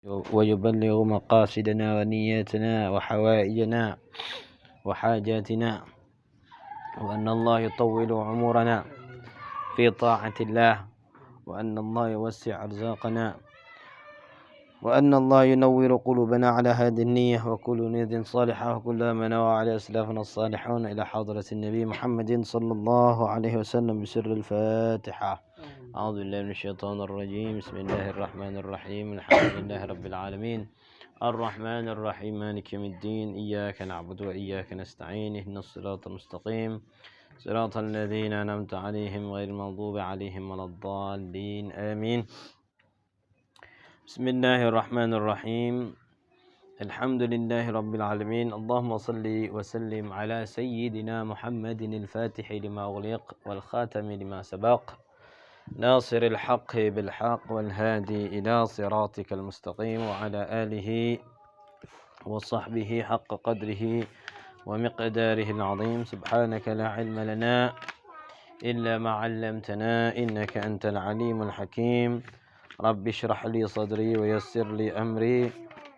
ويبلغ مقاصدنا ونياتنا وحوائجنا وحاجاتنا، وأن الله يطول عمرنا في طاعة الله، وأن الله يوسع أرزاقنا، وأن الله ينور قلوبنا على هذه النية وكل نية صالحة وكل ما نوى على أسلافنا الصالحون إلى حضرة النبي محمد صلى الله عليه وسلم بسر الفاتحة. أعوذ بالله من الشيطان الرجيم. بسم الله الرحمن الرحيم. الحمد لله رب العالمين الرحمن الرحيم مالك يوم الدين. إياك نعبد وإياك نستعين. اهدنا الصراط المستقيم صراط الذين أنعمت عليهم غير المغضوب عليهم ولا الضالين آمين. بسم الله الرحمن الرحيم. الحمد لله رب العالمين. اللهم صل وسلم على سيدنا محمد الفاتح لما أغلق والخاتم لما سبق ناصر الحق بالحق والهادي إلى صراطك المستقيم وعلى آله وصحبه حق قدره ومقداره العظيم. سبحانك لا علم لنا إلا ما علمتنا إنك أنت العليم الحكيم. رب اشرح لي صدري ويسر لي أمري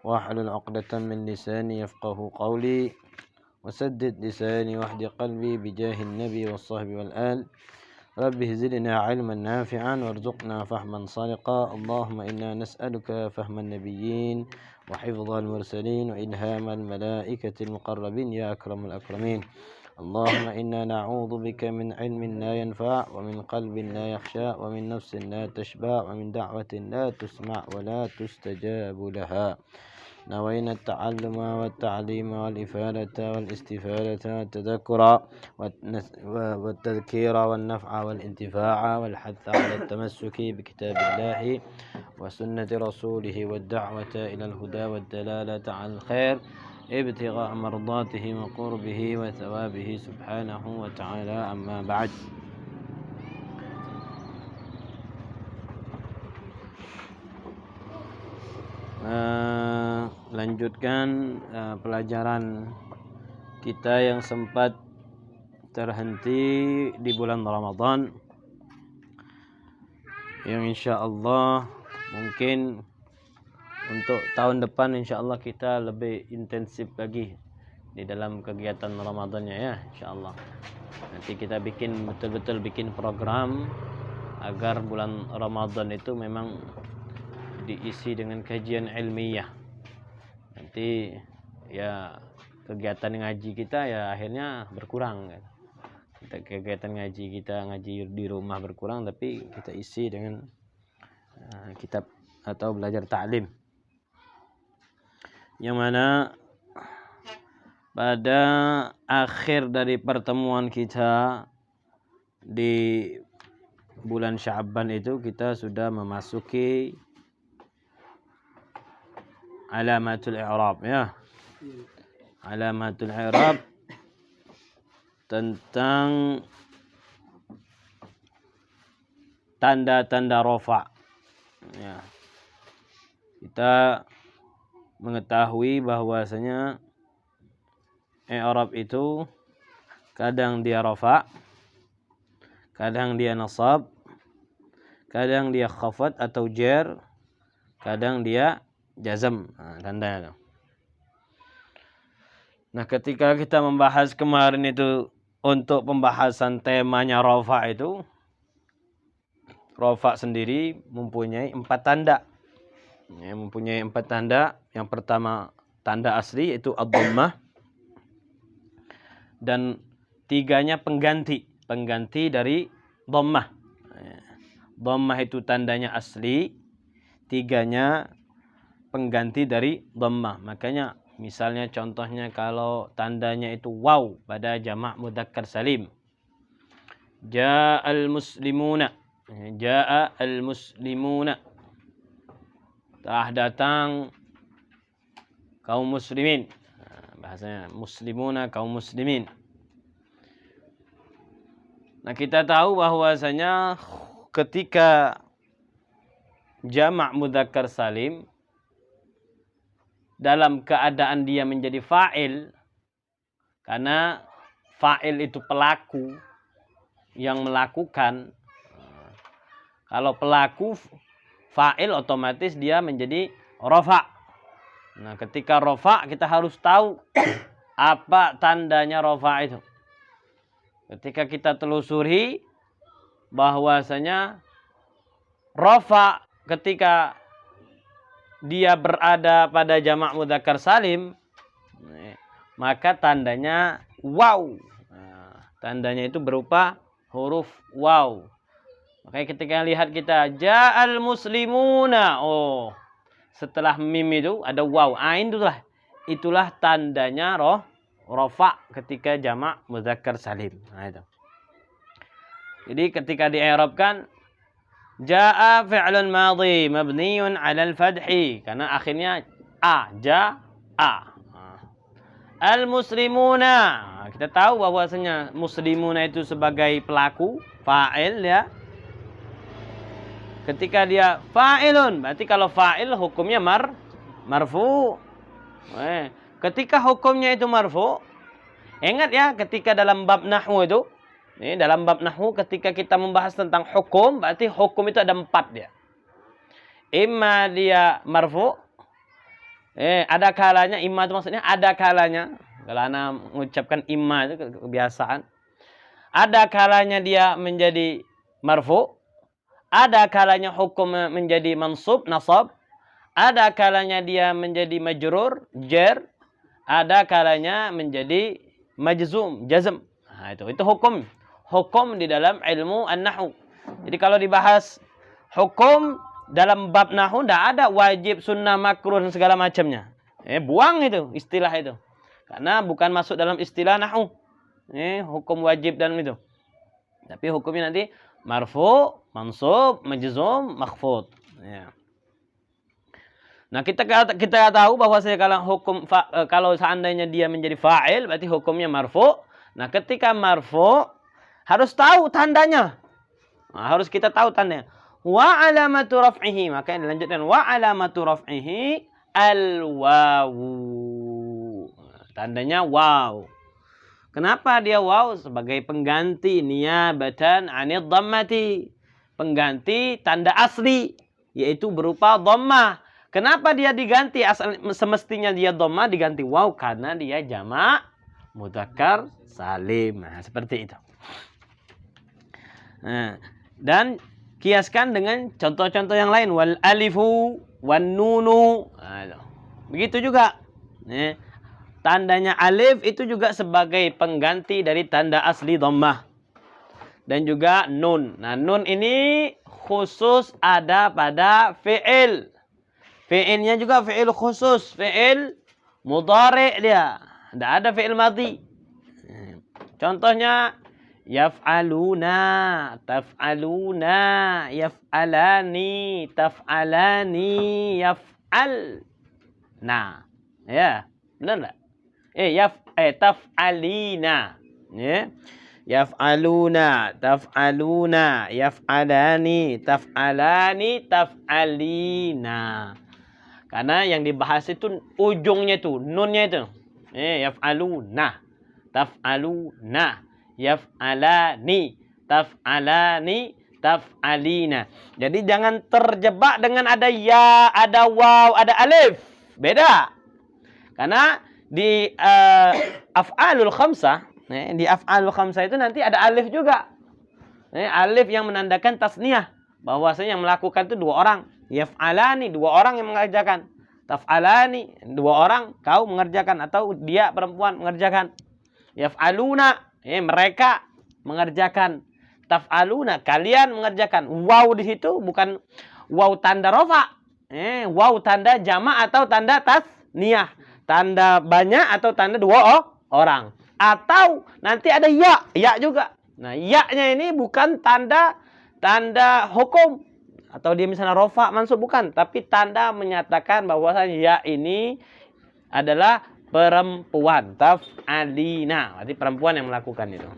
واحلل عقدة من لساني يفقه قولي وسدد لساني واهد قلبي بجاه النبي والصحب والآل. رب زدنا علما نافعا وارزقنا فهما صادقا. اللهم إنا نسألك فهم النبيين وحفظ المرسلين وإلهام الملائكة المقربين يا أكرم الأكرمين. اللهم إنا نعوذ بك من علم لا ينفع ومن قلب لا يخشى ومن نفس لا تشبع ومن دعوة لا تسمع ولا تستجاب لها. نوينا التعلم والتعليم والإفادة والاستفادة والتذكر والتذكير والنفع والانتفاع والحث على التمسك بكتاب الله وسنة رسوله والدعوة إلى الهدى والدلالة على الخير ابتغاء مرضاته وقربه وثوابه سبحانه وتعالى. أما بعد. Lanjutkan pelajaran kita yang sempat terhenti di bulan Ramadan, yang insya Allah mungkin untuk tahun depan insya Allah kita lebih intensif lagi di dalam kegiatan Ramadannya ya, insya Allah. Nanti kita betul-betul bikin program agar bulan Ramadan itu memang diisi dengan kajian ilmiah. Nanti ya kegiatan ngaji kita ya akhirnya berkurang. Kegiatan ngaji kita di rumah berkurang, tapi kita isi dengan kitab atau belajar ta'lim. Yang mana pada akhir dari pertemuan kita di bulan Sya'ban itu kita sudah memasuki alamatul i'rab ya. Alamatul i'rab tentang tanda-tanda rafa. Ya. Kita mengetahui bahwasanya i'rab itu kadang dia rafa, kadang dia nasab, kadang dia khafat atau jar, kadang dia jazm. Tanda. Nah, ketika kita membahas kemarin itu untuk pembahasan temanya rafa itu, rafa sendiri mempunyai 4 tanda. Ya, mempunyai 4 tanda. Yang pertama tanda asli yaitu ad-dhammah, dan 3-nya pengganti dari dhammah. Dhammah itu tandanya asli, 3-nya pengganti dari dhammah. Makanya misalnya contohnya kalau tandanya itu waw pada jamak mudzakkar salim, ja'al muslimuna, ja'al muslimuna, telah datang kaum muslimin. Bahasanya muslimuna, kaum muslimin. Nah, kita tahu bahwasanya ketika jamak mudzakkar salim dalam keadaan dia menjadi fa'il, karena fa'il itu pelaku yang melakukan. Kalau pelaku fa'il otomatis dia menjadi rafa. Nah, ketika rafa kita harus tahu apa tandanya rafa itu. Ketika kita telusuri bahwasanya rafa ketika dia berada pada jamak mudzakkar salim, maka tandanya waw. Nah, tandanya itu berupa huruf waw. Makanya ketika lihat kita ja'al muslimuna, oh, setelah mim itu ada waw. Itulah tandanya rafa ketika jamak mudzakkar salim. Nah, itu. Jadi ketika di-i'rabkan jaa fi'lun madhi mabniyun 'alal fathi, karena akhirnya jaa. Al-muslimuna, kita tahu bahwasanya muslimuna itu sebagai pelaku, fa'il ya. Ketika dia fa'ilun, berarti kalau fa'il hukumnya marfu. Ketika hukumnya itu marfu, ingat ya ketika dalam bab nahwu itu, dalam bab nahwu ketika kita membahas tentang hukum, berarti hukum itu ada 4 dia. Imma dia marfu, ada kalanya, imma itu maksudnya ada kalanya. Kalau ana mengucapkan imma itu kebiasaan. Ada kalanya dia menjadi marfu, ada kalanya hukum menjadi mansub, nasab, ada kalanya dia menjadi majrur, jar, ada kalanya menjadi majzum, jazm. Nah, itu hukum. Hukum di dalam ilmu an-nahwu. Jadi kalau dibahas hukum dalam bab nahwu tidak ada wajib, sunnah, makruh dan segala macamnya. Buang itu istilah itu. Karena bukan masuk dalam istilah nahwu. Hukum wajib dan itu. Tapi hukumnya nanti marfu, mansub, majzum, makhfud. Ya. Nah, kita tahu bahwa kalau seandainya dia menjadi fa'il berarti hukumnya marfu. Nah, ketika marfu harus tahu tandanya. Nah, harus kita tahu tandanya. Wa alamatu raf'ihi, maka dilanjutkan wa alamatu raf'ihi al-wawu. Tandanya waw. Kenapa dia waw? Sebagai pengganti niyabatan 'anid dhammati. Pengganti tanda asli yaitu berupa dhammah. Kenapa dia diganti? Semestinya dia dhammah diganti waw karena dia jamak mudzakkar salim. Nah, seperti itu. Nah, dan kiaskan dengan contoh-contoh yang lain, wal alifu wan nunu. Nah, begitu juga. Tandanya alif itu juga sebagai pengganti dari tanda asli dhammah. Dan juga nun. Nah, nun ini khusus ada pada fi'il. Fi'ilnya juga fi'il khusus, fi'il mudhari' dia. Tidak ada fi'il madhi. Contohnya yaf'aluna, taf'aluna, yaf'alani, taf'alani, yaf'al. Nah, ya, benar enggak? Taf'alina. Ya. Yaf'aluna, taf'aluna, yaf'alani, taf'alani, taf'alina. Karena yang dibahas itu ujungnya itu, nunnya itu. Yaf'aluna, taf'aluna, yaf'alani, taf'alani, taf'alina. Jadi jangan terjebak dengan ada ya, ada waw, ada alif. Beda. Karena di af'alul khamsah, di af'alul khamsah itu nanti ada alif juga. Alif yang menandakan tasniyah. Bahwasanya yang melakukan itu 2 orang. Yaf'alani, 2 orang yang mengerjakan. Taf'alani, 2 orang kau mengerjakan atau dia perempuan mengerjakan. Yaf'aluna, mereka mengerjakan. Taf'aluna, kalian mengerjakan. Waw di situ bukan waw tanda rafa. Waw tanda jamak atau tanda tasniyah. Tanda banyak atau tanda 2 orang. Atau nanti ada ya juga. Nah, ya-nya ini bukan tanda hukum. Atau dia misalnya rafa, mansub, bukan. Tapi tanda menyatakan bahwasanya ya ini adalah perempuan. Taf'alina. Berarti perempuan yang melakukan itu.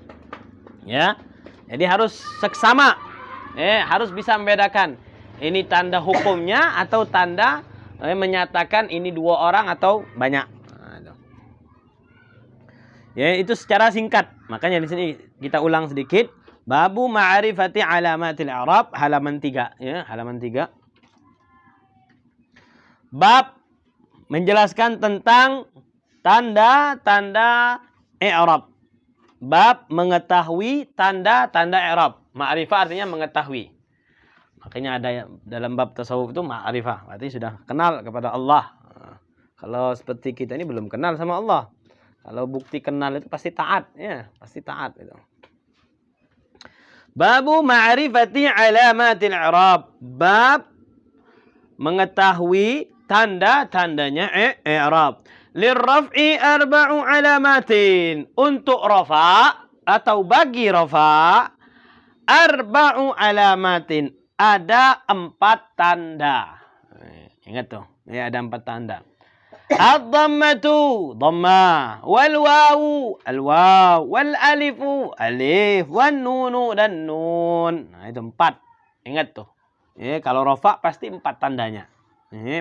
Ya. Jadi harus seksama. Harus bisa membedakan. Ini tanda hukumnya atau tanda menyatakan ini 2 orang atau banyak. Ya, itu secara singkat. Makanya di sini kita ulang sedikit. Babu ma'rifati alamatil i'rab, halaman 3, ya, halaman 3. Bab menjelaskan tentang tanda-tanda i'rab. Bab mengetahui tanda-tanda i'rab. Ma'rifah artinya mengetahui. Makanya ada dalam bab tasawuf itu ma'rifah. Berarti sudah kenal kepada Allah. Kalau seperti kita ini belum kenal sama Allah. Kalau bukti kenal itu pasti taat. Ya, pasti taat itu. Babu ma'rifati alamatil i'rab. Bab mengetahui tanda-tandanya i'rab. Lirraf'i arba'u alamatin. Untuk rafa atau bagi rafa arba'u alamatin. Ada 4 tanda. Ingat tuh. Ya, ada 4 tanda. Ad-dhammatu dhammah, wal wawu al-waw, wal alifu alif, wan nunu dan nun. Nah, itu 4. Ingat tuh. Kalau rafa pasti 4 tandanya.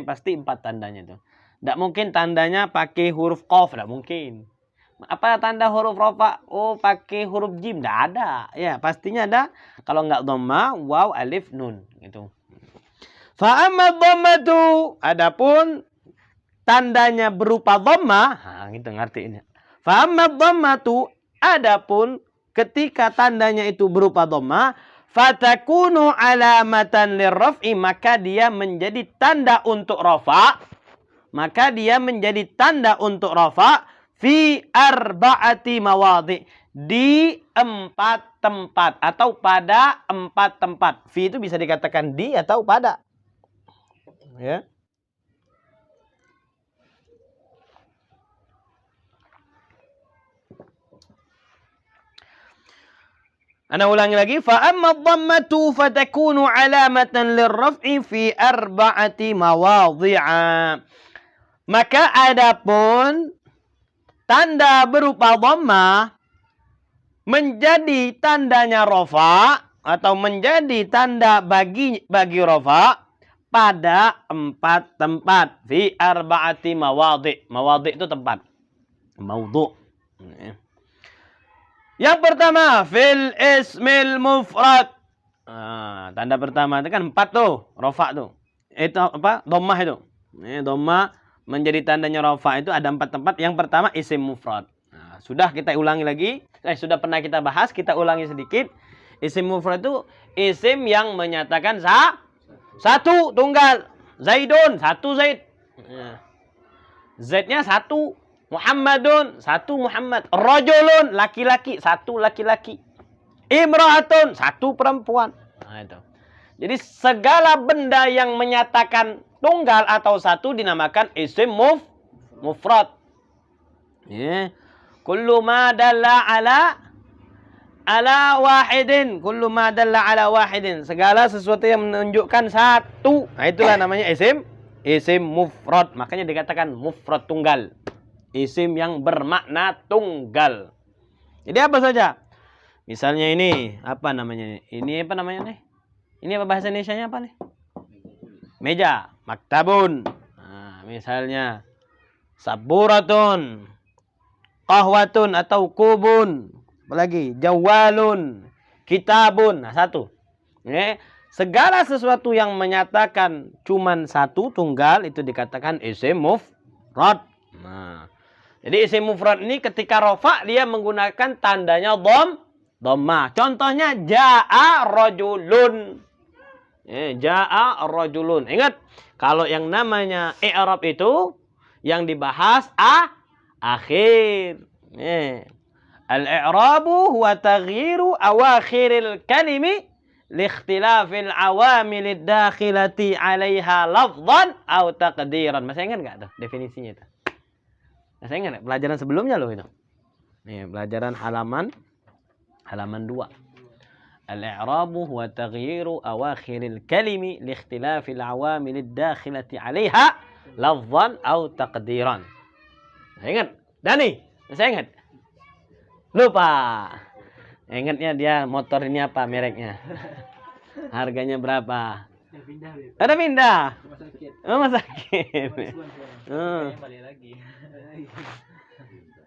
Pasti 4 tandanya tuh. Tidak mungkin tandanya pakai huruf qaf, tidak mungkin. Apa tanda huruf rafa? Oh, pakai huruf jim, tidak ada. Ya, pastinya ada. Kalau enggak dhammah, waw, alif, nun, gitu. Fa amma dhammatu, adapun tandanya berupa dhammah, gitu ngertiinnya. Fa amma dhammatu, adapun ketika tandanya itu berupa dhammah, fatakunu alamatan lirraf'i, maka dia menjadi tanda untuk rafa. Maka dia menjadi tanda untuk rafa fi arba'ati mawadhi, di 4 tempat atau pada 4 tempat. Fi itu bisa dikatakan di atau pada. Ya. Ana ulangi lagi. Fa amma dhammatu fatakunu alamatan lirraf'i fi arba'ati mawadhi'a. Maka adapun tanda berupa dhammah menjadi tandanya rafa atau menjadi tanda bagi rafa pada 4 tempat. Fi arba'ati mawadhi'. Mawadhi' itu tempat. Maudhu'. Yang pertama, fil ismil mufrad. Tanda pertama itu kan 4 tuh, rafa tuh. Itu apa? Dhammah itu. Dhammah menjadi tandanya rafa itu ada 4 tempat. Yang pertama isim mufrad. Sudah kita ulangi lagi. Sudah pernah kita bahas, kita ulangi sedikit. Isim mufrad itu isim yang menyatakan satu tunggal. Zaidun, satu Zaid. Zaidnya satu. Muhammadun, satu Muhammad. Rajulun, laki-laki, satu laki-laki. Imra'atun, satu perempuan. Nah, itu. Jadi segala benda yang menyatakan tunggal atau satu dinamakan isim mufrad. Kullu ma dalla ala wahidin. Kullu ma dalla ala wahidin. Segala sesuatu yang menunjukkan satu. Nah, itulah namanya isim mufrad. Makanya dikatakan mufrad tunggal. Isim yang bermakna tunggal. Jadi apa saja? Misalnya ini, apa namanya? Ini apa namanya nih? Ini apa bahasa Indonesianya apa nih? Meja, maktabun. Nah, misalnya saburatun, qahwatun atau kubun. Apalagi jawalun, kitabun. Nah, satu. Segala sesuatu yang menyatakan cuman satu tunggal itu dikatakan isim mufrad. Nah, jadi isim mufrad ini ketika rafa dia menggunakan tandanya dhammah. Contohnya jaa rajulun. Jaa rajulun. Ingat, kalau yang namanya i'rab itu yang dibahas akhir. Al-i'rabu huwa taghyiru awakhiril kalimi liikhtilafil awamilid dakhilati 'alaiha lafdhan aw taqdiran. Masih ingat enggak tuh definisinya itu? Saya ingat pelajaran sebelumnya loh itu. Nih, pelajaran halaman 2. Al-i'rabu huwa taghyiru awakhiril kalimi liikhtilafil awamilid dakhilati 'alaiha lafdhan aw taqdiran. Saya ingat. Dani, saya ingat. Lupa. Ingatnya dia motor ini apa mereknya? Harganya berapa? Ada pindah. Rumah sakit.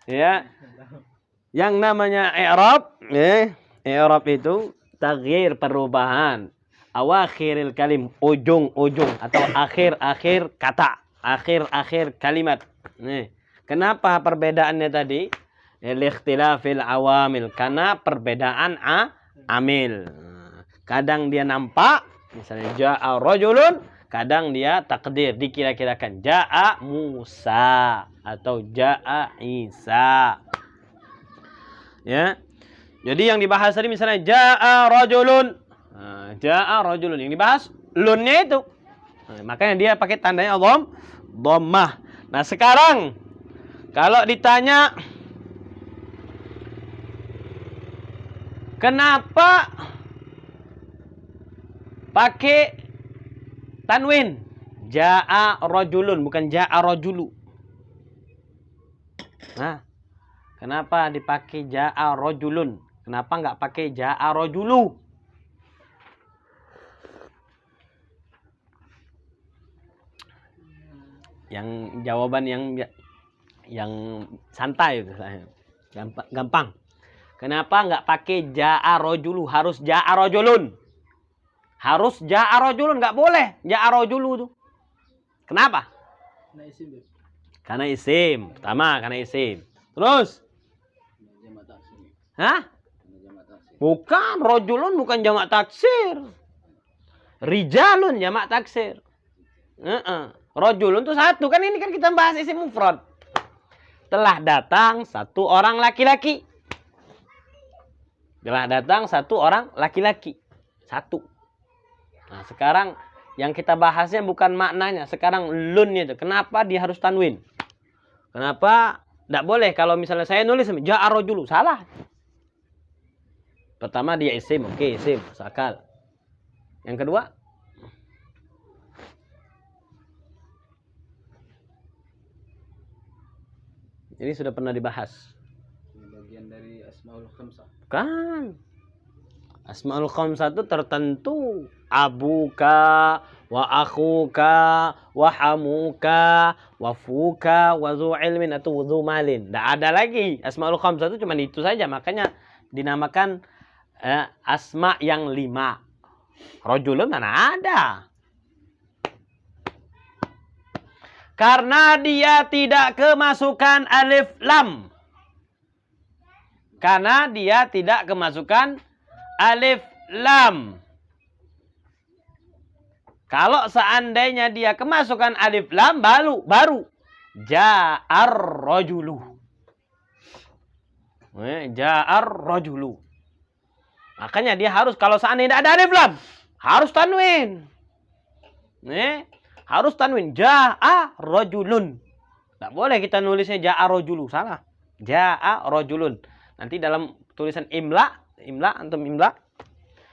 Ya. Yang namanya i'rab, i'rab itu taghyir, perubahan. Awakhiril kalim, ujung-ujung atau akhir-akhir kata. akhir kalimat. Nih, kenapa perbedaannya tadi? Ikhtilafil awamil, karena perbedaan amil. Kadang dia nampak, misalnya ja'a rajulun, kadang dia takdir, dikira-kirakan ja'a Musa atau ja'a Isa. Ya. Jadi yang dibahas tadi misalnya ja'a rajulun. Ja'a rajulun, yang dibahas lunnya itu. Makanya dia pakai tandanya dhammah. Nah, sekarang kalau ditanya kenapa pakai tanwin? Ja'a rajulun, bukan ja'a rajulu. Nah, kenapa dipakai ja'a rajulun? Kenapa nggak pakai ja'a rajulu? Yang jawaban yang santai itu, gampang. Kenapa nggak pakai ja'a rajulu? Harus ja'a rajulun. Harus ja'a rajulun, nggak boleh ja'a rajulu tuh. Kenapa? Karena isim. Pertama, karena isim. Terus? Hah? Bukan, rajulun bukan jamak taksir. Rijalun jamak taksir. Rajulun itu satu, kan ini kan kita bahas isim mufrad. Telah datang satu orang laki-laki. Telah datang satu orang laki-laki. Satu. Nah, sekarang yang kita bahasnya bukan maknanya. Sekarang lunnya itu. Kenapa dia harus tanwin? Kenapa tidak boleh kalau misalnya saya nulis ja'a rajulu? Salah. Pertama dia isim. Oke, isim. Sakal. Yang kedua? Ini sudah pernah dibahas. Ini bagian dari Asmaul Khamsah. Kan. Asmaul Khamsah itu tertentu. Abuka, wa akhuka, wa hamuka, wa fuka, wa zu ilmin atau zu malin. Tidak ada lagi. Asmaul Khamsah itu cuma itu saja. Makanya dinamakan asma yang 5. Rajulun mana ada. Karena dia tidak kemasukan alif lam. Karena dia tidak kemasukan alif lam. Kalau seandainya dia kemasukan alif lam baru ja'ar rajulu. Ja'ar rajulu. Makanya dia harus, kalau seandainya ada alif lam, harus tanwin. Harus tanwin. Ja'a rajulun. Tidak boleh kita nulisnya ja'a rajulu. Salah. Ja'a rajulun. Nanti dalam tulisan imla antum imla,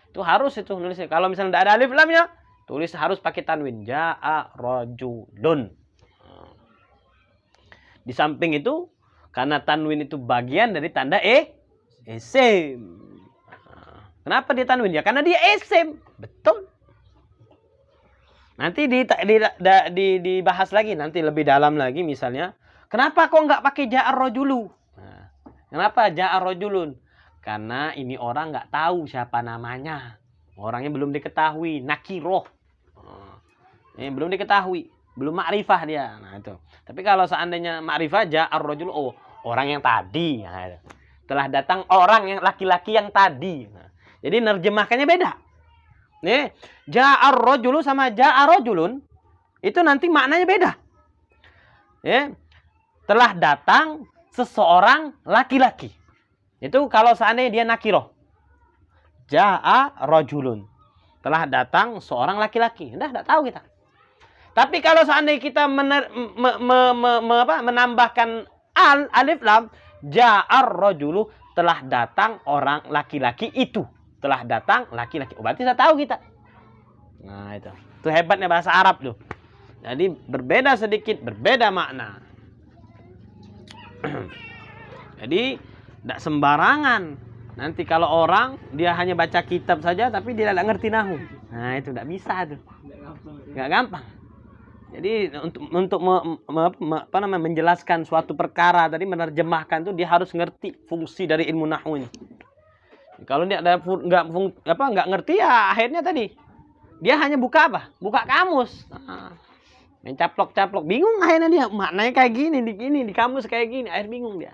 itu harus itu nulisnya. Kalau misalnya tidak ada alif lamnya, tulis harus pakai tanwin. Ja'a rajulun. Di samping itu, karena tanwin itu bagian dari tanda isim. Kenapa dia tanwin? Ya karena dia isim. Betul. Nanti dibahas lagi, nanti lebih dalam lagi misalnya. Kenapa kok nggak pakai ja'ar rajulu? Nah, kenapa ja'ar rajulun? Karena ini orang nggak tahu siapa namanya. Orangnya belum diketahui, nakiroh. Ini belum diketahui, belum ma'rifah dia. Nah itu. Tapi kalau seandainya ma'rifah ja'ar rajulu, oh orang yang tadi. Nah, telah datang orang yang laki-laki yang tadi. Nah, jadi nerjemahkannya beda. Nih, ja'ar rajulu sama ja'a rajulun itu nanti maknanya beda. Telah datang seseorang laki-laki. Itu kalau seandainya dia nakiroh. Ja'a rajulun. Telah datang seorang laki-laki. Tidak tahu kita. Tapi kalau seandainya kita menambahkan alif lam, ja'ar rajulu, telah datang orang laki-laki itu. Telah datang laki-laki. Oh, berarti saya tahu kita. Nah itu. Itu hebatnya bahasa Arab tuh. Jadi berbeda sedikit, berbeda makna. Jadi tidak sembarangan. Nanti kalau orang dia hanya baca kitab saja tapi dia tidak ngerti nahu. Nah itu tidak bisa tuh. Nggak gampang. Jadi untuk menjelaskan suatu perkara tadi, menerjemahkan itu dia harus ngerti fungsi dari ilmu nahwu ini. Kalau dia nggak ngerti ya akhirnya tadi dia hanya buka apa? Buka kamus. Nah, Main caplok-caplok. Bingung akhirnya dia. Maknanya kayak gini, di kamus kayak gini. Akhirnya bingung dia.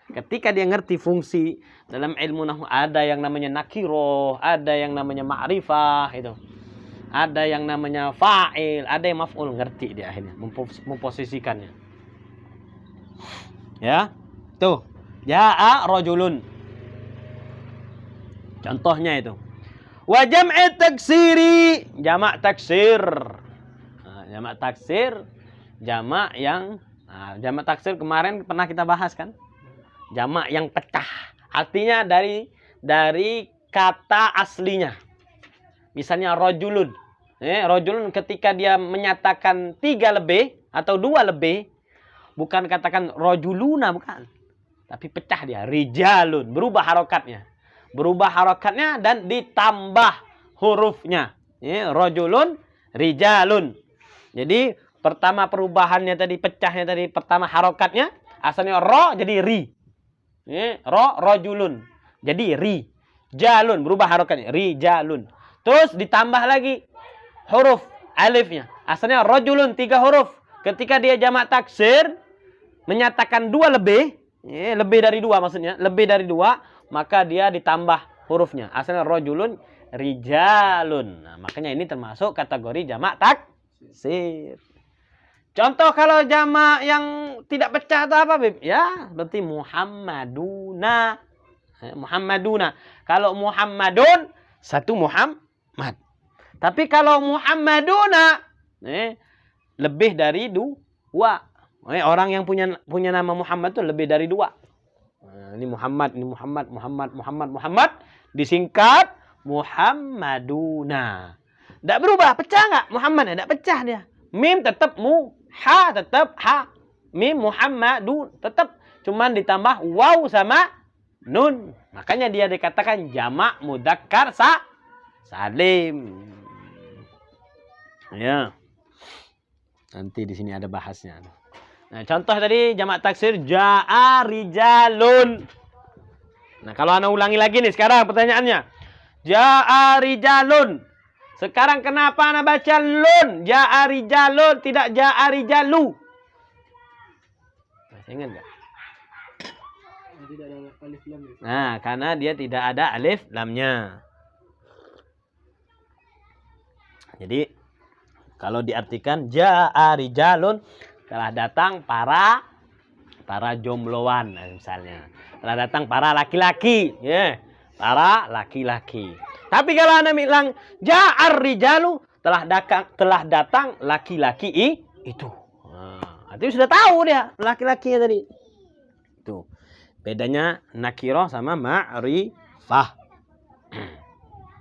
Ketika dia ngerti fungsi dalam ilmu nahwu, ada yang namanya nakiroh, ada yang namanya ma'rifah itu. Ada yang namanya fa'il, ada yang maf'ul, ngerti dia akhirnya memposisikannya. Ya. Tuh. Ja'a rajulun. Contohnya itu. Wa jam'i taksiri, jamak taksir. Nah, jamak taksir, jamak yang jamak taksir kemarin pernah kita bahas kan? Jamak yang pecah. Artinya dari kata aslinya. Misalnya rajulun. Rajulun ketika dia menyatakan 3 lebih atau 2 lebih, bukan katakan rajuluna, bukan. Tapi pecah dia, rijalun, berubah harokatnya. Berubah harokatnya dan ditambah hurufnya. Rajulun, rijalun. Jadi pertama perubahannya tadi, pecahnya tadi, pertama harokatnya, asalnya ro jadi ri. Rajulun. Jadi ri. Jalun, berubah harokatnya, rijalun. Terus ditambah lagi huruf alifnya. Asalnya rajulun 3 huruf. Ketika dia jamak taksir menyatakan 2 lebih, lebih dari 2 maksudnya, lebih dari 2, maka dia ditambah hurufnya. Asalnya rajulun, rijalun. Nah, makanya ini termasuk kategori jamak taksir. Contoh kalau jamak yang tidak pecah atau apa, Bib? Ya, berarti Muhammaduna. Muhammaduna. Kalau Muhammadun, satu Muhammad. Tapi kalau Muhammaduna, lebih dari 2. Orang yang punya nama Muhammad itu lebih dari 2. Ini Muhammad, Muhammad. Disingkat Muhammaduna. Tidak berubah, pecah nggak? Muhammad tidak pecah dia. Mim tetap mu. Ha tetap ha. Mim Muhammadun tetap, cuman ditambah waw sama nun. Makanya dia dikatakan jamak mudzakkar salim. Ya. Nanti di sini ada bahasnya. Nah, contoh tadi jamak taksir ja'a rijalun. Nah, kalau ana ulangi lagi nih sekarang pertanyaannya. Ja'a rijalun. Sekarang kenapa ana baca lun? Ja'a rijalun, tidak ja'a rijalu. Masih ingat enggak? Tidak ada alif lam. Nah, karena dia tidak ada alif lamnya. Jadi kalau diartikan ja'a rijalun, telah datang para jombloan misalnya. Telah datang para laki-laki, para laki-laki. Tapi kalau Anda bilang ja'ar rijalu, telah datang laki-laki itu. Nah, itu sudah tahu dia laki-lakinya tadi. Itu. Bedanya nakirah sama ma'rifah.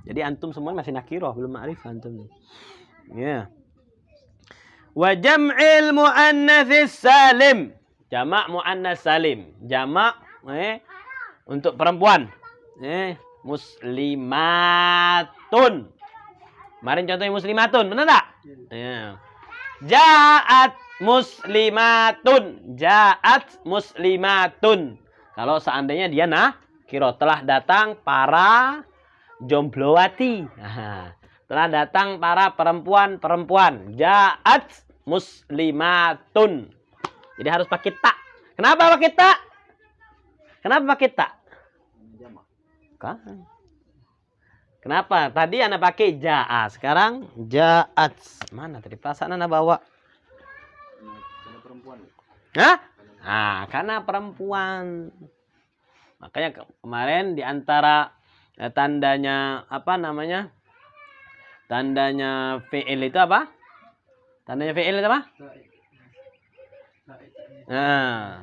Jadi antum semua masih nakirah, belum ma'rifah antum. Ya. Wa jam'il muannats salim. Jamak muannats salim. Jamak untuk perempuan. Muslimatun. Kemarin contohnya muslimatun, benar tak? Ya. Ja'at muslimatun. Ja'at muslimatun. Kalau seandainya dia nakirah, telah datang para jomblowati. Telah datang para perempuan-perempuan. Ja'at muslimatun. Jadi harus pakai tak. Kenapa pakai tak? Kenapa pakai tak? Kan. Kenapa? Tadi Anda pakai ja'a. Sekarang ja'at. Mana tadi perasaan Anda bawa? Karena perempuan. Hah? Nah, karena perempuan. Makanya kemarin di antara tandanya apa namanya? Tandanya fi'il itu apa? Tandanya fi'il itu apa? Nah.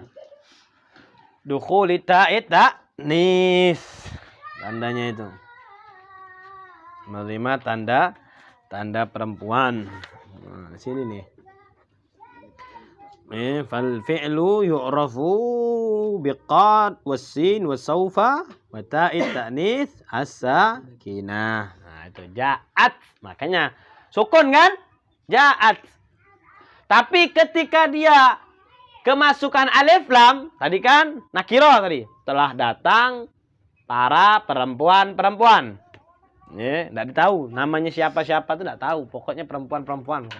Dukhuli ta'id ta'nis. Tandanya itu. Menerima tanda perempuan. Nah, sini nih. Fal fi'lu yu'rafu biqad wassin wasaufa wa ta'id ta'nis as-sakinah. Nah, itu ja'at. Makanya sukun kan? Ja'at. Tapi ketika dia kemasukan alif lam, tadi kan nakirah tadi, telah datang para perempuan-perempuan. Tidak tahu namanya siapa-siapa itu tidak tahu, pokoknya perempuan-perempuan.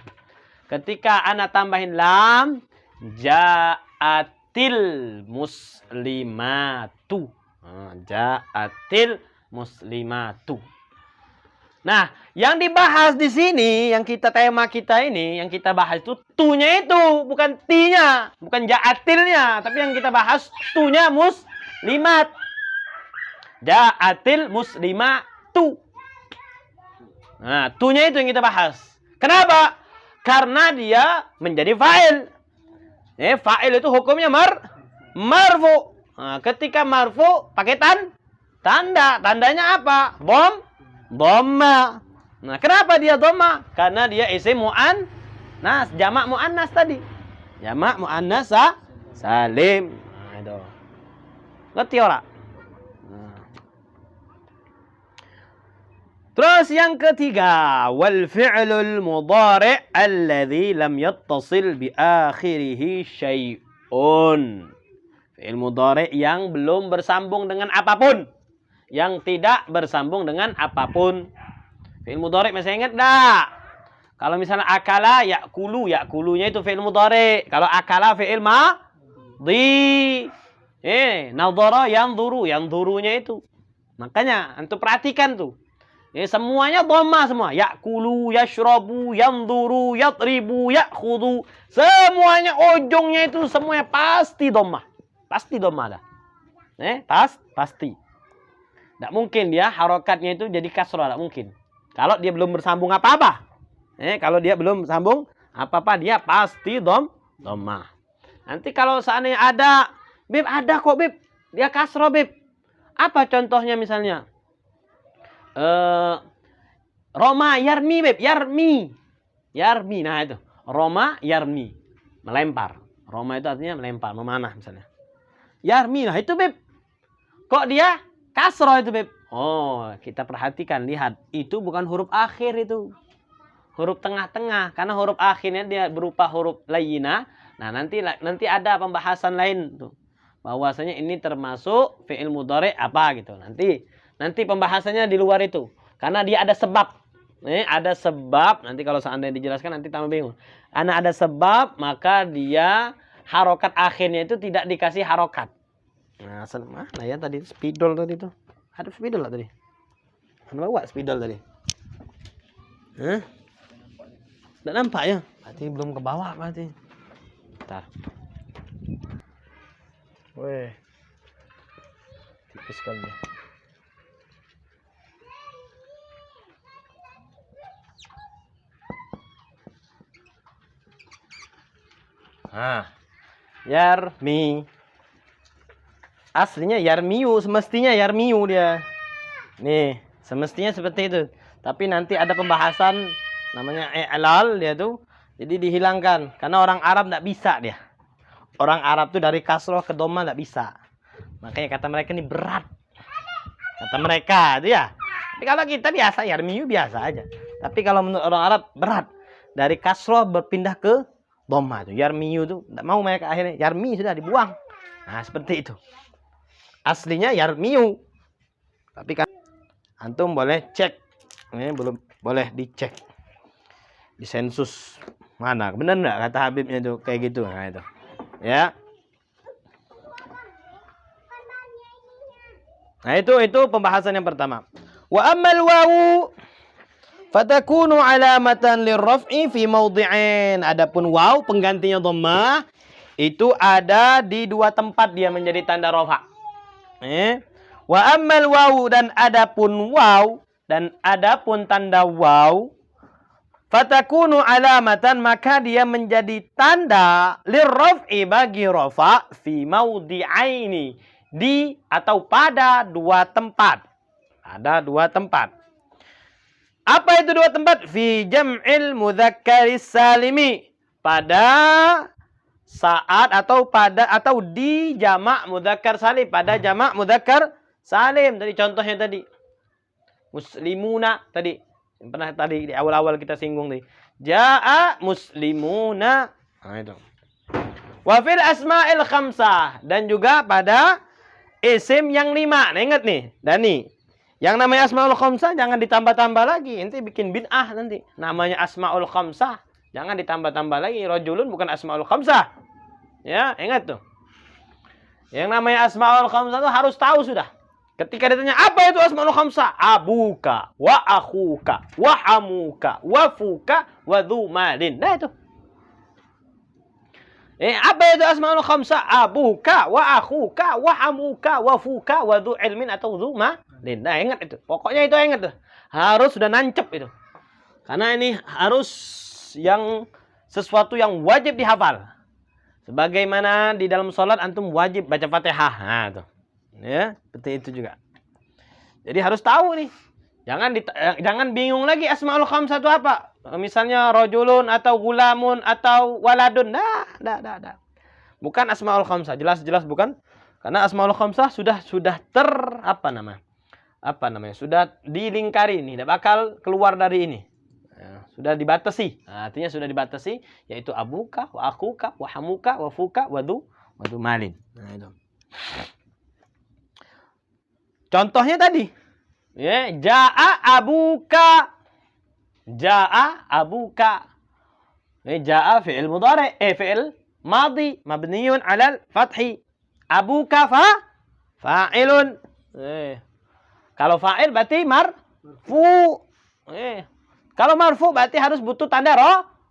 Ketika ana tambahin lam, ja'atil muslimatu. Ja'atil muslimatu. Nah, yang dibahas di sini, yang tema kita ini, yang kita bahas itu tu-nya itu, bukan ti-nya, bukan ja'atilnya, tapi yang kita bahas tu-nya muslimat. Ja'atil muslimatu. Nah, tu-nya itu yang kita bahas. Kenapa? Karena dia menjadi fa'il. Fa'il itu hukumnya marfu. Nah, ketika marfu pakai tanda. Tandanya apa? Dhamma. Nah, kenapa dia dhamma? Karena dia isim mu'annas, jamak mu'annas tadi. Jamak mu'annas salim. Nah, itu. Ngerti ora? Nah. Terus yang ketiga, wal fi'lul mudhari' alladhi lam yattasil bi akhirih syai'un. Fi'il mudhari' yang belum bersambung dengan apapun. Yang tidak bersambung dengan apapun. Fi'il mudhari' masih ingat enggak? Kalau misalnya akala, ya'kulu, ya'kulunya itu fi'il mudhari'. Kalau akala fi'il madhi. Nadhara, yanzuru, yanzurunya itu. Makanya antum perhatikan tuh. Semuanya dhamma semua. Ya'kulu, yashrabu, yanzuru, yatribu, ya'khudhu. Semuanya ujungnya itu semuanya pasti dhamma. Pasti dhamma dah. Pasti. Tidak mungkin dia harokatnya itu jadi kasrah, tidak mungkin. Kalau dia belum bersambung apa-apa. Kalau dia belum bersambung apa-apa, dia pasti dhammah. Nanti kalau seandainya ada, Bib, ada kok, Bib. Dia kasrah, Bib. Apa contohnya misalnya? Roma yarmi, Bib. Yarmi. Nah itu. Roma yarmi. Melempar. Roma itu artinya melempar, memanah misalnya. Yarmi, nah itu, Bib. Kok dia kasroh itu, Beb? Oh, kita perhatikan, lihat. Itu bukan huruf akhir itu. Huruf tengah-tengah. Karena huruf akhirnya dia berupa huruf layina. Nah, nanti ada pembahasan lain tuh. Bahwasanya ini termasuk fi'il mudhari' apa gitu. Nanti pembahasannya di luar itu. Karena dia ada sebab. Ada sebab. Nanti kalau seandainya dijelaskan nanti tambah bingung. Karena ada sebab, maka dia harokat akhirnya itu tidak dikasih harokat. Nah, mana ya tadi spidol tadi tuh? Ada spidol lah tadi. Mana bawa spidol tadi? Tidak nampak ya? Berarti belum ke bawah berarti. Bentar. Weh. Tipis sekali. Yarmi. Aslinya yarmiu, semestinya yarmiu dia. Nih, semestinya seperti itu. Tapi nanti ada pembahasan namanya i'lal dia tuh. Jadi dihilangkan karena orang Arab enggak bisa dia. Orang Arab tuh dari kasroh ke dhamma enggak bisa. Makanya kata mereka ini berat. Kata mereka itu ya. Tapi kalau kita biasa yarmiu biasa aja. Tapi kalau menurut orang Arab berat. Dari kasroh berpindah ke dhamma tuh. Yarmiu tuh enggak mau mereka akhirnya yarmi sudah dibuang. Nah, seperti itu. Aslinya yarmiu. Tapi kan antum boleh cek. Ini belum boleh dicek. Disensus. Mana? Benar enggak kata Habibnya itu kayak gitu. Nah, itu. Ya. Nah, itu pembahasan yang pertama. Wa ammal wawu fatakunu alamatan lirraf'i fi mawdhi'ain. Adapun waw penggantinya dhammah itu ada di dua tempat dia menjadi tanda rafa'. Wa ammal wawu dan adapun tanda waw fatakunu alamatan maka dia menjadi tanda lirraf'i bagi rafa' fi mawdhi'aini di atau pada dua tempat. Ada dua tempat. Apa itu dua tempat? Fi jam'il mudzakkaris salimi. Pada saat atau di jamak mudzakkar salim, pada jamak mudzakkar salim. Tadi contohnya tadi. Muslimuna tadi. Yang pernah tadi di awal-awal kita singgung tadi. Jaa muslimuna. Nah, itu. Wa fil asma'il khamsah, dan juga pada isim yang 5. Nah, ingat nih, Dani. Yang namanya asma'ul khamsah jangan ditambah-tambah lagi. Nanti bikin bid'ah nanti. Namanya asma'ul khamsah Jangan ditambah-tambah lagi. Rajulun bukan asmaul khamsah. Ya, ingat tuh. Yang namanya asmaul khamsah itu harus tahu sudah. Ketika ditanya apa itu asmaul khamsah? Abuka, wa akhuka, wa hamuka, wa fuka, wa dhu malin. Nah itu. Apa itu asmaul khamsah? Abuka, wa akhuka, wa hamuka, wa fuka, wa dhu ilmin atau dhu malin. Nah, ingat itu. Pokoknya itu ingat tuh. Harus sudah nancep itu. Karena ini harus yang sesuatu yang wajib dihafal. Sebagaimana di dalam sholat antum wajib baca Fatihah. Nah, tuh. Ya, seperti itu juga. Jadi harus tahu nih. Jangan bingung lagi asmaul khamsah itu apa? Misalnya rajulun atau gulamun atau waladun. Nah. Bukan asmaul khamsah, jelas-jelas bukan. Karena asmaul khamsah sudah apa namanya? Sudah dilingkari ini, tidak bakal keluar dari ini. Ya, sudah dibatasi. Nah, artinya sudah dibatasi yaitu abuka, wa akhuka, wa hamuka, wa fuka, wa dhu malin. Nah, itu. Contohnya tadi, ya, jaa abuka. Jaa fi'il mudhari, fi'il madhi mabniun 'alal fathi. Abuka fa'ilun. Kalau fa'il berarti marfu. Kalau marfu berarti harus butuh tanda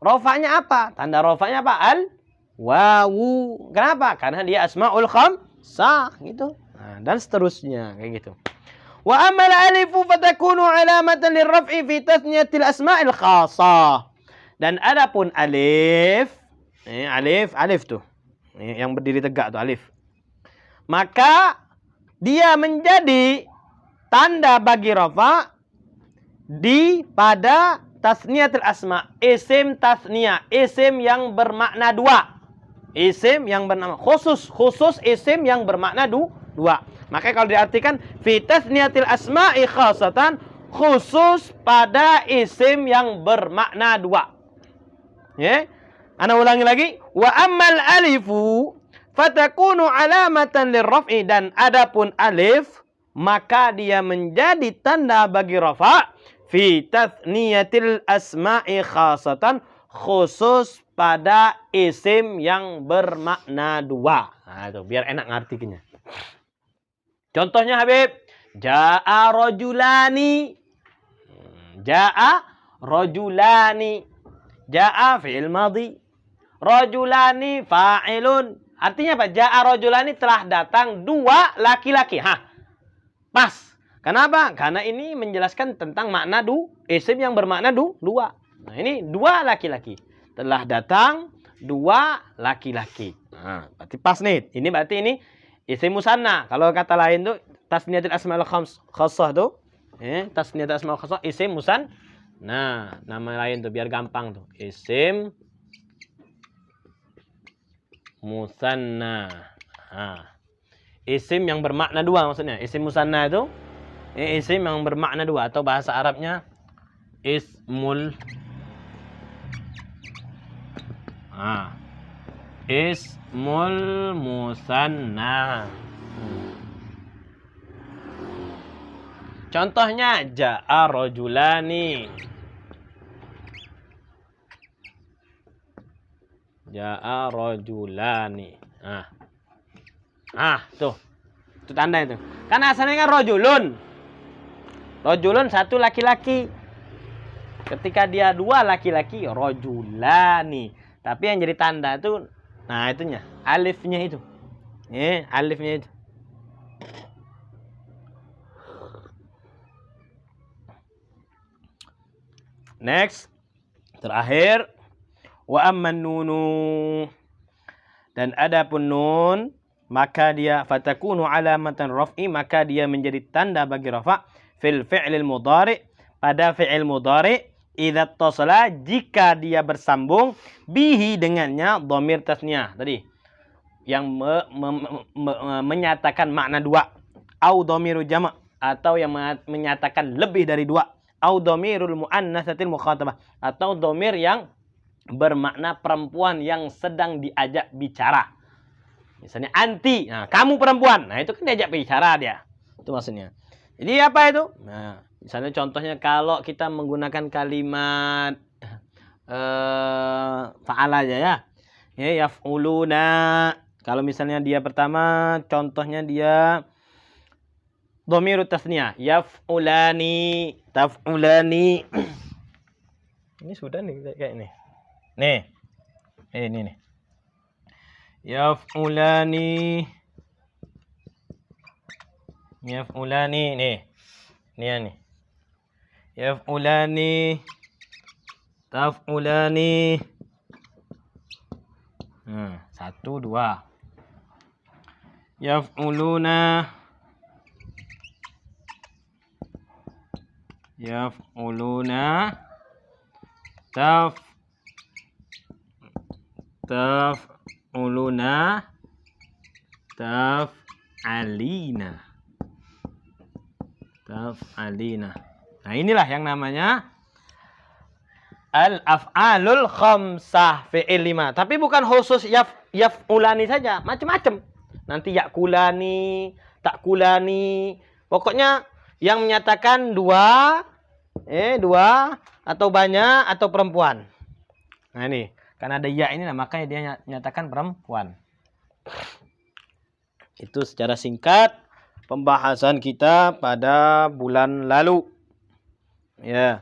rofa'nya apa? Tanda rofa'nya apa? Al wawu. Kenapa? Karena dia asmaul khamsah gitu. Nah, dan seterusnya kayak gitu. Wa amal alifu fatakunu alamatan lirraf'i fi tathniyatil asma'il khassah. Dan adapun alif, alif tuh. Yang berdiri tegak tuh alif. Maka dia menjadi tanda bagi rafa pada tasniyatil asma, isim tasniyah, isim yang bermakna dua. Isim yang bernama khusus isim yang bermakna dua. Maka kalau diartikan fi tasniyatil asma'i khasatan, khusus pada isim yang bermakna dua. Ya. Ana ulangi lagi, wa ammal alifu fatakunu alamatan lirraf'i, dan adapun alif maka dia menjadi tanda bagi rafa fi tathniyatil asma'i khasatan, khusus pada isim yang bermakna dua. Nah, itu biar enak ngartinya. Contohnya Habib, jaa rajulani. Jaa fi'il madhi. Rajulani fa'ilun. Artinya apa? Jaa rajulani, telah datang dua laki-laki. Pas. Kenapa? Karena ini menjelaskan tentang makna isim yang bermakna dua. Nah, ini dua laki-laki. Telah datang dua laki-laki. Nah, berarti pas nih. Ini berarti ini isim musanna. Kalau kata lain tuh tasniyatul asmaul khassah tuh. Tasniyatul asmaul khassah isim musanna. Nah, nama lain tuh biar gampang tuh. Isim musanna. Nah, isim yang bermakna dua maksudnya. Isim musanna itu isim yang bermakna dua, atau bahasa Arabnya ismul musanna. Contohnya jaa rajulani. Tuh. Itu tanda itu. Karena asalnya kan rajulun. Rajulun satu laki-laki. Ketika dia dua laki-laki, rajulani. Tapi yang jadi tanda itu, nah itunya, alifnya itu. Alifnya itu. Next. Terakhir. Wa amman nunu. Dan adapun nun, maka dia fatakunu alamatan raf'i, maka dia menjadi tanda bagi rafa' fil fi'lil mudhari', pada fi'il mudhari', idza tasala, jika dia bersambung, bihi, dengannya dhamir tasniyah tadi yang menyatakan makna dua, au dhamiru jama', atau yang menyatakan lebih dari dua, au dhamirul muannatsatil mukhatabah, atau dhamir yang bermakna perempuan yang sedang diajak bicara. Misalnya anti, nah kamu perempuan, nah itu kan diajak bicara dia, itu maksudnya. Jadi apa itu? Nah, misalnya contohnya kalau kita menggunakan kalimat fa'ala aja ya. Ya, yaf'uluna. Kalau misalnya dia pertama, contohnya dia dhamirut tasniyah. Yaf'ulani, taf'ulani. Ini sudah nih kayak ini. Nih. Ini nih. Yaf'ulani. Yaf'ulani nih. Ini ya nih. Yaf'ulani. Taf'ulani. 1 2. Yaf'uluna. Yaf'uluna. Taf'uluna. Taf'alina. Taf'alina. Nah, inilah yang namanya al-af'alul khamsah, fi'il 5. Tapi bukan khusus yaf'ulani saja, macam-macam. Nanti yakulani, takulani. Pokoknya yang menyatakan dua atau banyak atau perempuan. Nah, ini karena ada ya ini, makanya dia nyatakan perempuan. Itu secara singkat pembahasan kita pada bulan lalu. Ya.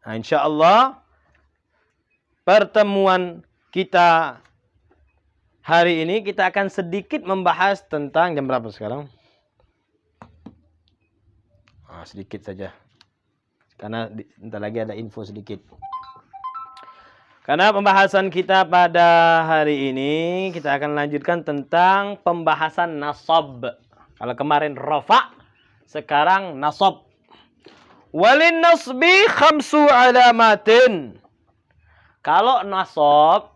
Nah, insyaallah pertemuan kita hari ini kita akan sedikit membahas tentang, jam berapa sekarang? Sedikit saja. Karena bentar lagi ada info sedikit. Karena pembahasan kita pada hari ini kita akan lanjutkan tentang pembahasan nasab. Kalau kemarin rafa, sekarang nasab. Walin nasbi khamsu alamatin. Kalau nasab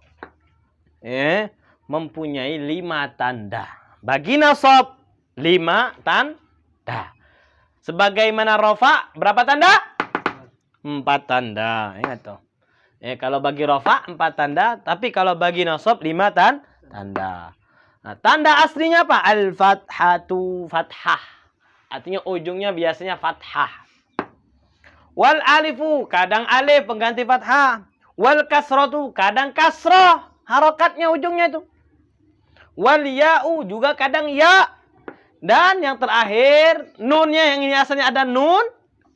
mempunyai 5 tanda. Bagi nasab 5 tanda. Sebagaimana rafa berapa tanda? 4 tanda. Ingat tuh. Kalau bagi rafa 4 tanda, tapi kalau bagi nasab 5 tanda. Nah, tanda aslinya apa? Al-fathatu, fathah. Artinya ujungnya biasanya fathah. Wal alifu, kadang alif pengganti fathah. Wal kasratu, kadang kasrah, harokatnya ujungnya itu. Wal ya'u, juga kadang ya. Dan yang terakhir, nunnya, yang ini asalnya ada nun.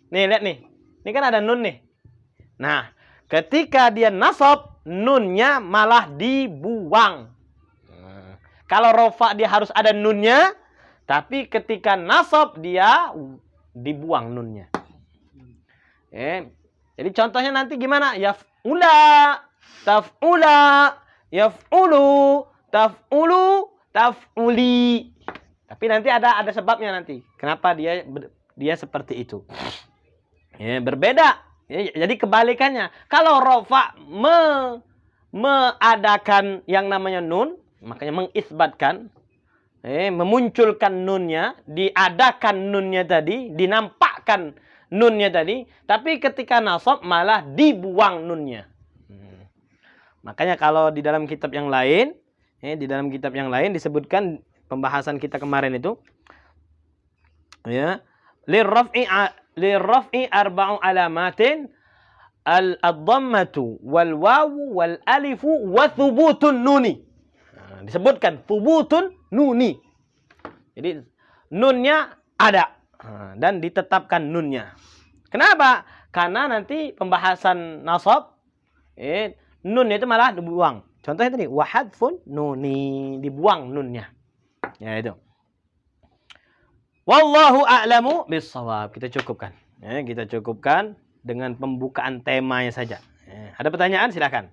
Nih, lihat nih. Ini kan ada nun nih. Nah, ketika dia nasab, nunnya malah dibuang. Kalau rofa dia harus ada nunnya, tapi ketika nasab dia dibuang nunnya. Jadi contohnya nanti gimana? Yaf'ula, taf'ula, yaf'ulu, taf'ulu, taf'uli. Tapi nanti ada sebabnya nanti. Kenapa dia seperti itu? Berbeda. Jadi kebalikannya. Kalau rofa mengadakan yang namanya nun, makanya mengisbatkan, memunculkan nunnya, diadakan nunnya tadi, dinampakkan nunnya tadi, tapi ketika nasab malah dibuang nunnya. Makanya kalau di dalam kitab yang lain, disebutkan pembahasan kita kemarin itu, lirraf'i arba'u alamatin, al-dhammatu wal wawu wal alifu wa thubutun nuni. Disebutkan thubutun nuni. Jadi nunnya ada dan ditetapkan nunnya. Kenapa? Karena nanti pembahasan nasab, nunnya itu malah dibuang. Contohnya tadi, wahadfun nuni, dibuang nunnya. Ya itu. Wallahu a'lamu bis-shawab. Kita cukupkan. Kita cukupkan dengan pembukaan temanya saja. Ada pertanyaan? Silakan.